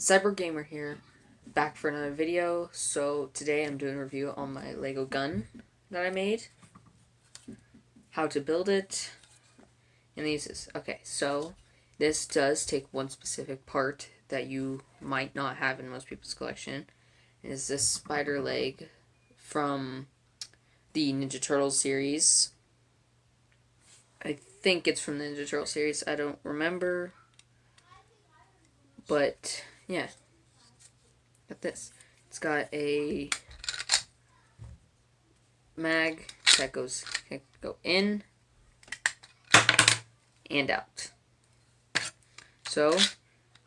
Cyber Gamer here, back for another video. So today I'm doing a review on my Lego gun that I made, how to build it, and the uses. Okay, so this does take one specific part that you might not have in most people's collection. Is this spider leg from the Ninja Turtles series. I think it's from the Ninja Turtles series. I don't remember, but yeah. Got this. It's got a mag that can go in and out. So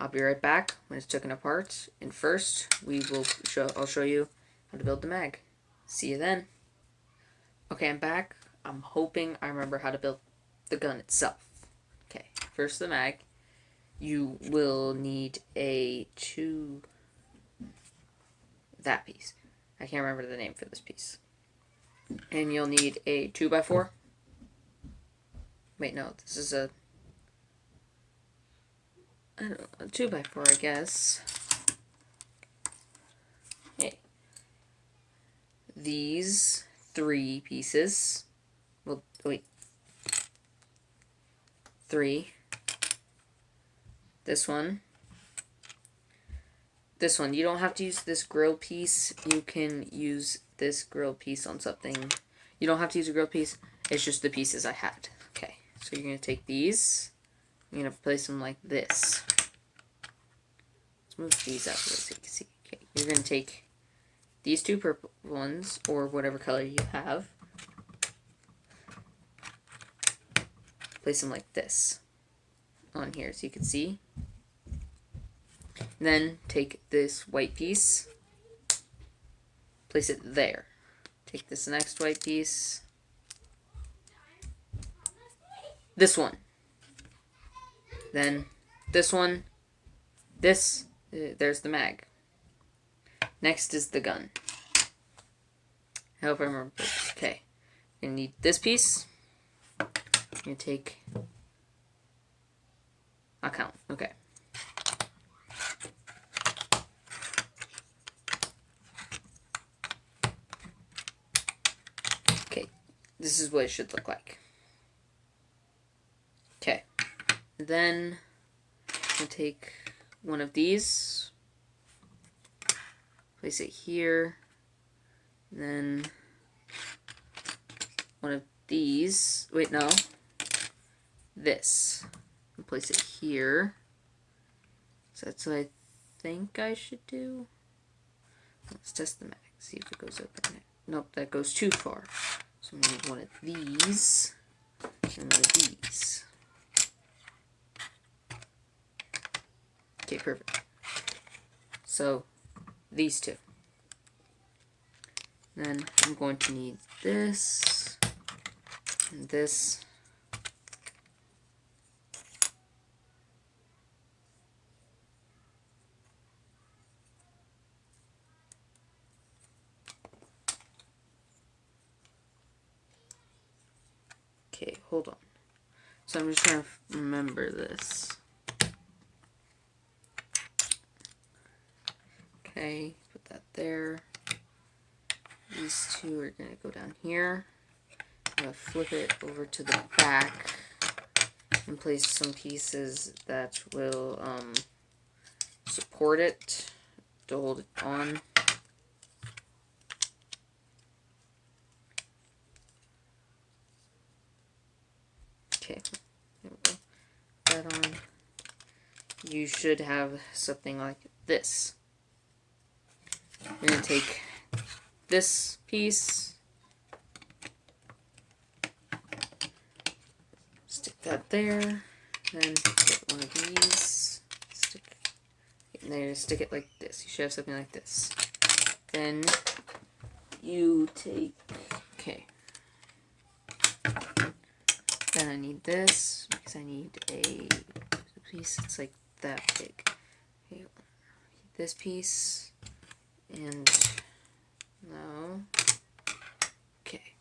I'll be right back when it's taken apart. And first, I'll show you how to build the mag. See you then. Okay, I'm back. I'm hoping I remember how to build the gun itself. Okay, first the mag. You will need that piece. I can't remember the name for this piece. And you'll need a 2x4. Wait, no, this is a 2x4, I guess. Okay. These 3 pieces. Well, wait. 3. This one. This one, you don't have to use this grill piece. You can use this grill piece on something. You don't have to use a grill piece. It's just the pieces I had. Okay, so you're going to take these. You're going to place them like this. Let's move these out so you can see. Okay, you're going to take these 2 purple ones, or whatever color you have. Place them like this on here so you can see. Then take this white piece, place it there. Take this next white piece, this one, then this one, there's the mag. Next is the gun. I hope I remember. Okay, you're gonna need this piece. You're gonna take, I'll count, okay. This is what it should look like. Okay. Then I'm going to take one of these, place it here, then one of these, wait, no, this, and place it here. So that's what I think I should do. Let's test the mag, see if it goes up in there. Nope, that goes too far. So I'm going to need one of these and one of these. Okay, perfect. So, these 2. Then I'm going to need this and this. Okay, hold on. So I'm just trying to remember this. Okay, put that there. These 2 are going to go down here. I'm going to flip it over to the back and place some pieces that will support it to hold it on. Okay, there we go. That on. You should have something like this. You're going to take this piece, stick that there, then get one of these, stick it there, stick it like this. You should have something like this. Then you take, okay. Then I need this, because I need a piece that's like that big. Okay, this piece, and no. Okay,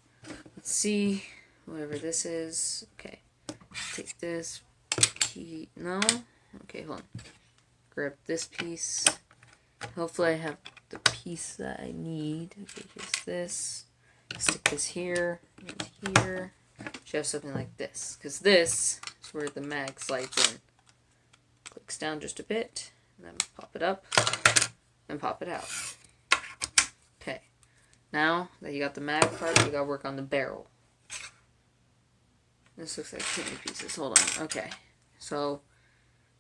let's see, whatever this is. Okay, take this, no. Okay, hold on. grab this piece. Hopefully I have the piece that I need. Okay, here's this. Stick this here and here. Should have something like this, because this is where the mag slides in. Clicks down just a bit, and then pop it up, and pop it out. Okay, now that you got the mag part, you gotta work on the barrel. This looks like too many pieces. Hold on. Okay, so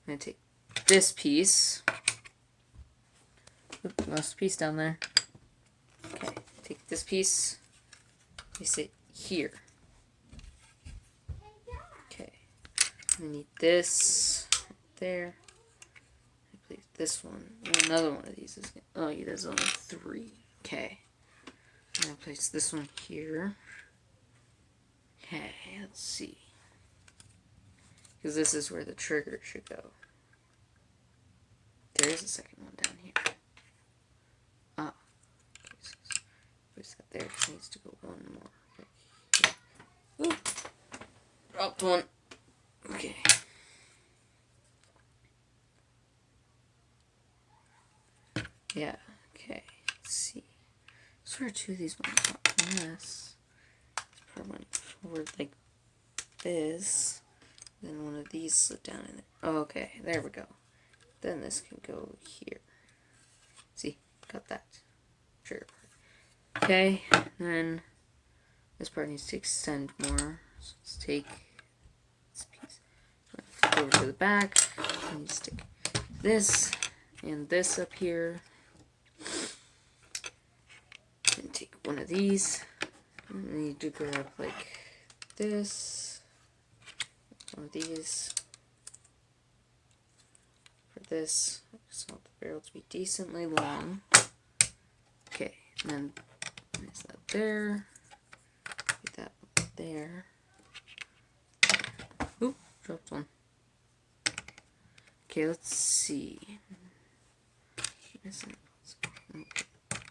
I'm gonna take this piece. Oop, lost a piece down there. Okay, take this piece. Place it here. Okay, I need this right there. I place this one. Another one of these is. Oh, yeah, there's only 3. Okay, I'm gonna place this one here. Okay, let's see. Because this is where the trigger should go. There is a second one down here. Ah. Okay, so place that there. It needs to go one more. Ooh. Dropped one. Okay. Yeah, okay. Let's see. I swear 2 of these ones are this. Probably went forward like this. Then one of these slid down in there. Oh, okay, there we go. Then this can go here. See, got that trigger part. Okay, then this part needs to extend more. So let's take this piece, flip over to the back, and you stick this and this up here. And take one of these. And I need to grab like this. One of these. For this. I just want the barrel to be decently long. Okay, and then place that there. Put that up there. Oop, dropped one. Okay, let's see.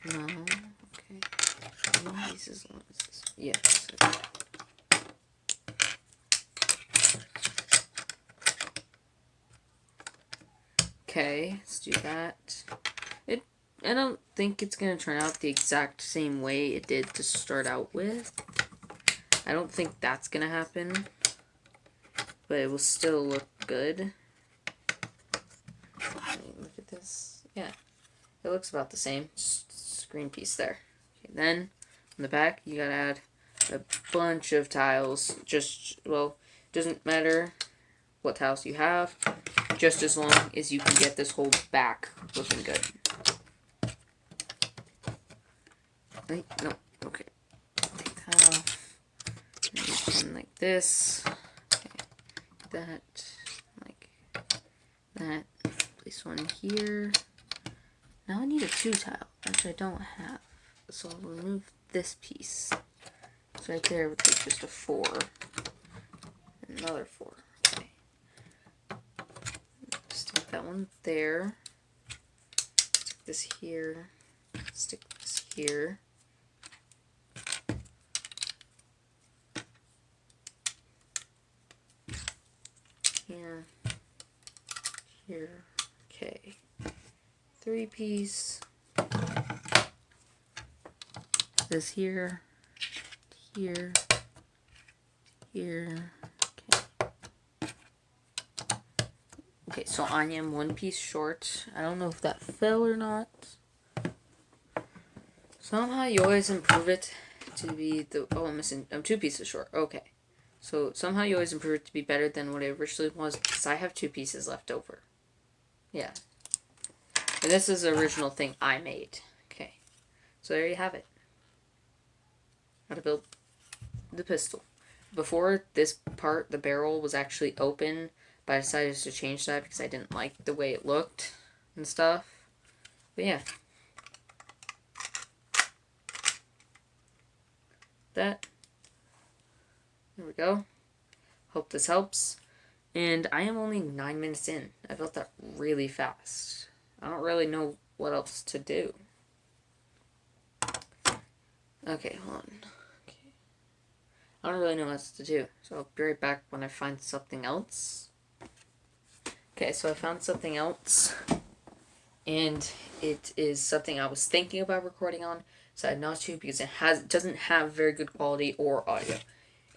No, okay. This is long as this. Yes. Okay, let's do that. I don't think it's gonna turn out the exact same way it did to start out with. I don't think that's gonna happen, but it will still look good. Look at this. Yeah, it looks about the same. Just screen piece there. Okay, then on the back, you gotta add a bunch of tiles. Well, doesn't matter what tiles you have, just as long as you can get this whole back looking good. Wait, no, okay. Take that off. And like this. Okay. That, like that. Place one here. Now I need a 2 tile, which I don't have. So I'll remove this piece. So right there would take just a 4. Another 4. Okay. Stick that one there. Stick this here. Stick this here. Here. Okay. 3 piece. This here. Here. Here. Okay. Okay, so I am 1 piece short. I don't know if that fell or not. Somehow you always improve it to be the... Oh, I'm 2 pieces short. Okay. So somehow you always improve it to be better than what it originally was, because I have 2 pieces left over. Yeah. And this is the original thing I made. Okay. So there you have it. How to build the pistol. Before this part, the barrel was actually open, but I decided to change that because I didn't like the way it looked and stuff. But yeah. There we go. Hope this helps. And I am only 9 minutes in. I built that really fast. I don't really know what else to do. Okay, hold on. Okay. I don't really know what else to do. So I'll be right back when I find something else. Okay, so I found something else. and it is something I was thinking about recording on, decided not to because it doesn't have very good quality or audio.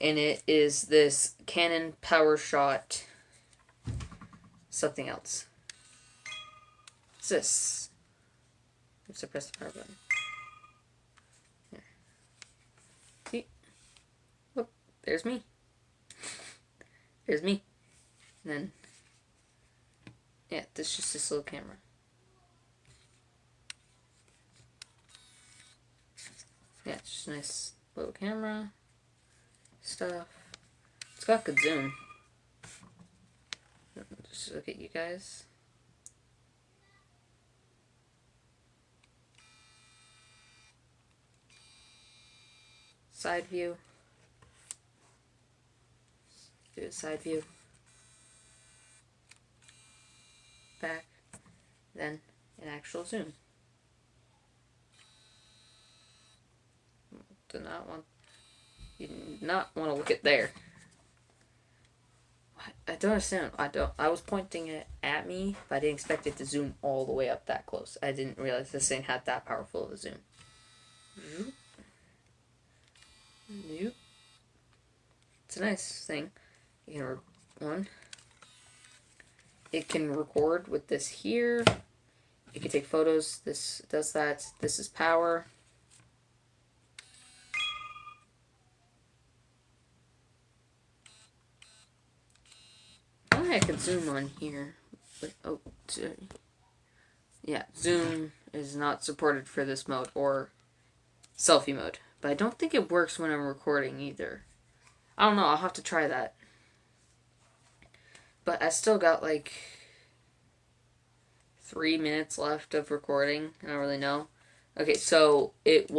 And it is this Canon PowerShot something else. What's this? Let's press the power button. Here. See? Look, there's me. There's me. And then, yeah, this is just this little camera. Yeah, it's just a nice little camera. Stuff. It's got good zoom. Just look at you guys. Side view. Do a side view. Back. Then an actual zoom. You do not want to look at there. I don't understand. I was pointing it at me, but I didn't expect it to zoom all the way up that close. I didn't realize this thing had that powerful of a zoom. Nope. It's a nice thing. It can record with this here. It can take photos. This does that. This is power. I could zoom on here. But, oh, yeah, zoom is not supported for this mode or selfie mode. But I don't think it works when I'm recording either. I don't know, I'll have to try that. But I still got like 3 minutes left of recording. I don't really know. Okay, so this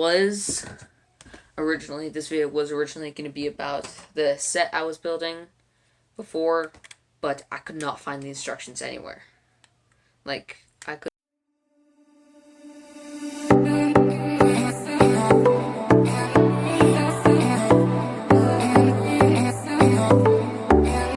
video was originally going to be about the set I was building before, but I could not find the instructions anywhere. Like,